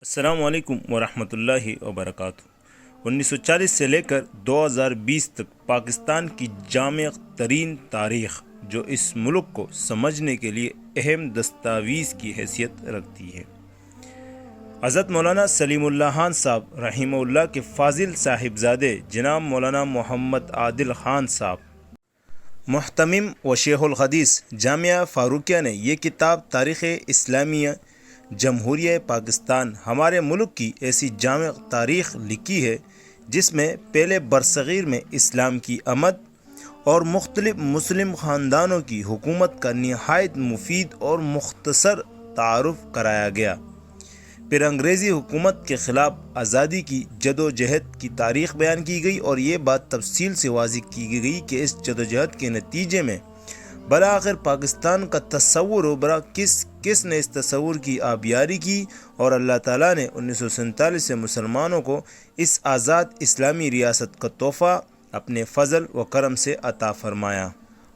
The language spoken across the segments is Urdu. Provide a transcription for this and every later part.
السلام علیکم ورحمۃ اللہ وبرکاتہ۔ 1940 سے لے کر 2020 تک پاکستان کی جامع ترین تاریخ جو اس ملک کو سمجھنے کے لیے اہم دستاویز کی حیثیت رکھتی ہے، حضرت مولانا سلیم اللہ خان صاحب رحمہ اللہ کے فاضل صاحبزادے جناب مولانا محمد عادل خان صاحب محتمم و شیخ الحدیث جامعہ فاروقیہ نے یہ کتاب تاریخ اسلامیہ جمہوریہ پاکستان ہمارے ملک کی ایسی جامع تاریخ لکھی ہے جس میں پہلے برصغیر میں اسلام کی آمد اور مختلف مسلم خاندانوں کی حکومت کا نہایت مفید اور مختصر تعارف کرایا گیا، پھر انگریزی حکومت کے خلاف آزادی کی جدوجہد کی تاریخ بیان کی گئی اور یہ بات تفصیل سے واضح کی گئی کہ اس جدوجہد کے نتیجے میں بالآخر پاکستان کا تصور ابھرا، کس نے اس تصور کی آبیاری کی اور اللہ تعالیٰ نے 1947 سے مسلمانوں کو اس آزاد اسلامی ریاست کا تحفہ اپنے فضل و کرم سے عطا فرمایا۔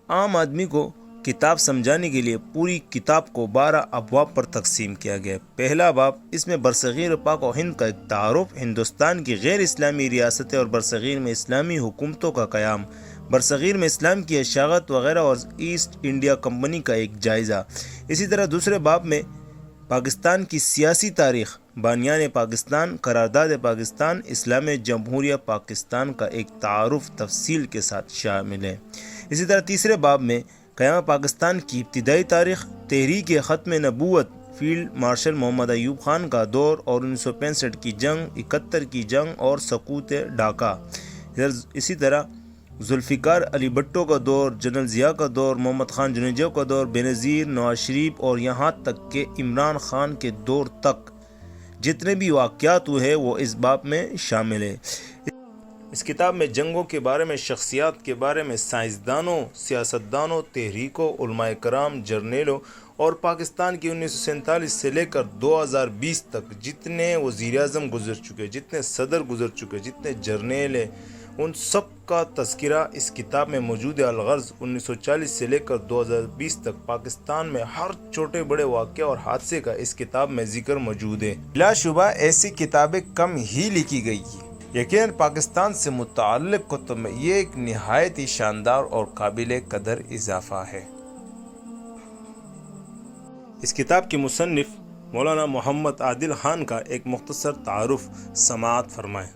عام آدمی کو کتاب سمجھانے کے لیے پوری کتاب کو 12 ابواب پر تقسیم کیا گیا۔ پہلا باب، اس میں برصغیر پاک و ہند کا ایک تعارف، ہندوستان کی غیر اسلامی ریاستیں اور برصغیر میں اسلامی حکومتوں کا قیام، برصغیر میں اسلام کی اشاعت وغیرہ اور ایسٹ انڈیا کمپنی کا ایک جائزہ۔ اسی طرح دوسرے باب میں پاکستان کی سیاسی تاریخ، بانیان پاکستان، قرارداد پاکستان، اسلام جمہوریہ پاکستان کا ایک تعارف تفصیل کے ساتھ شامل ہے۔ اسی طرح تیسرے باب میں قیام پاکستان کی ابتدائی تاریخ، تحریک ختم نبوت، فیلڈ مارشل محمد ایوب خان کا دور اور 1965 کی جنگ، 71 کی جنگ اور سقوط ڈھاکہ۔ اسی طرح ذوالفقار علی بھٹو کا دور، جنرل ضیاء کا دور، محمد خان جنیجو کا دور، بینظیر، نواز شریف اور یہاں تک کہ عمران خان کے دور تک جتنے بھی واقعات ہوئے ہیں وہ اس باب میں شامل ہے۔ اس کتاب میں جنگوں کے بارے میں، شخصیات کے بارے میں، سائنسدانوں، سیاستدانوں، تحریکوں، علماء کرام، جرنیلوں اور پاکستان کی 1947 سے لے کر 2020 تک جتنے وزیر اعظم گزر چکے، جتنے صدر گزر چکے، جتنے جرنیل ہیں، ان سب کا تذکرہ اس کتاب میں موجود ہے۔ الغرض 1940 سے لے کر 2020 تک پاکستان میں ہر چھوٹے بڑے واقعہ اور حادثے کا اس کتاب میں ذکر موجود ہے۔ بلا شبہ ایسی کتابیں کم ہی لکھی گئی ہیں، یقیناً پاکستان سے متعلق کتب میں یہ ایک نہایت ہی شاندار اور قابل قدر اضافہ ہے۔ اس کتاب کے مصنف مولانا محمد عادل خان کا ایک مختصر تعارف سماعت فرمائیں۔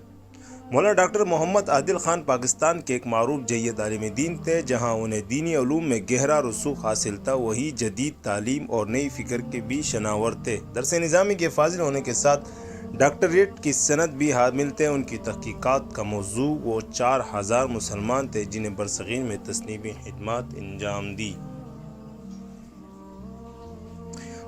مولانا ڈاکٹر محمد عادل خان پاکستان کے ایک معروف جید عالم دین تھے، جہاں انہیں دینی علوم میں گہرا رسوخ حاصل تھا، وہی جدید تعلیم اور نئی فکر کے بھی شناور تھے۔ درس نظامی کے فاضل ہونے کے ساتھ ڈاکٹریٹ کی سند بھی حامل تھے۔ ان کی تحقیقات کا موضوع وہ 4000 مسلمان تھے جنہیں برصغیر میں تصنیفی خدمات انجام دی۔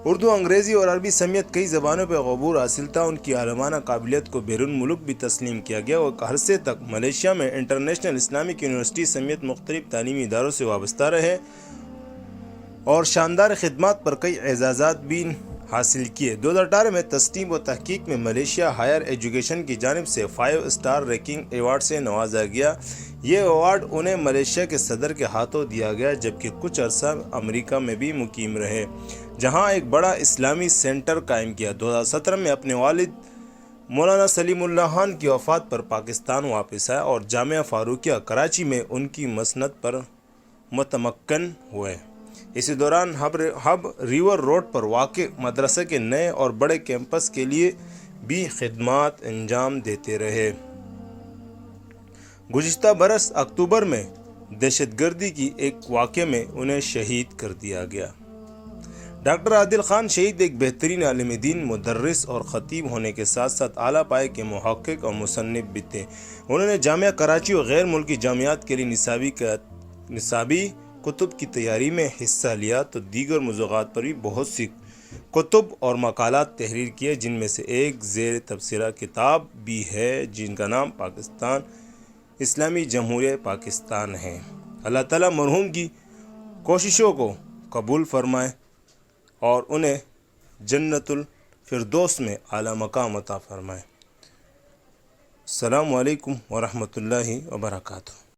اردو، انگریزی اور عربی سمیت کئی زبانوں پہ عبور حاصل تھا۔ ان کی عالمانہ قابلیت کو بیرون ملک بھی تسلیم کیا گیا۔ وہ ایک عرصے تک ملیشیا میں انٹرنیشنل اسلامک یونیورسٹی سمیت مختلف تعلیمی اداروں سے وابستہ رہے اور شاندار خدمات پر کئی اعزازات بھی حاصل کیے۔ 2018 میں تصنیف و تحقیق میں ملیشیا ہائر ایجوکیشن کی جانب سے 5 اسٹار رینکنگ ایوارڈ سے نوازا گیا۔ یہ ایوارڈ انہیں ملیشیا کے صدر کے ہاتھوں دیا گیا، جبکہ کچھ عرصہ امریکہ میں بھی مقیم رہے، جہاں ایک بڑا اسلامی سینٹر قائم کیا۔ 2017 میں اپنے والد مولانا سلیم اللہ خان کی وفات پر پاکستان واپس آئے اور جامعہ فاروقیہ کراچی میں ان کی مسند پر متمکن ہوئے۔ اسی دوران ہب ریور روڈ پر واقع مدرسے کے نئے اور بڑے کیمپس کے لیے بھی خدمات انجام دیتے رہے۔ گزشتہ برس اکتوبر میں دہشت گردی کی ایک واقعے میں انہیں شہید کر دیا گیا۔ ڈاکٹر عادل خان شہید ایک بہترین عالم دین، مدرس اور خطیب ہونے کے ساتھ ساتھ اعلیٰ پائے کے محقق اور مصنف بھی تھے۔ انہوں نے جامعہ کراچی اور غیر ملکی جامعات کے لیے نصابی کتب کی تیاری میں حصہ لیا، تو دیگر موضوعات پر بھی بہت سی کتب اور مقالات تحریر کیے، جن میں سے ایک زیر تبصرہ کتاب بھی ہے جن کا نام پاکستان اسلامی جمہوریہ پاکستان ہے۔ اللہ تعالیٰ مرحوم کی کوششوں کو قبول فرمائے اور انہیں جنت الفردوس میں اعلیٰ مقام عطا فرمائے۔ السلام علیکم ورحمۃ اللہ وبرکاتہ۔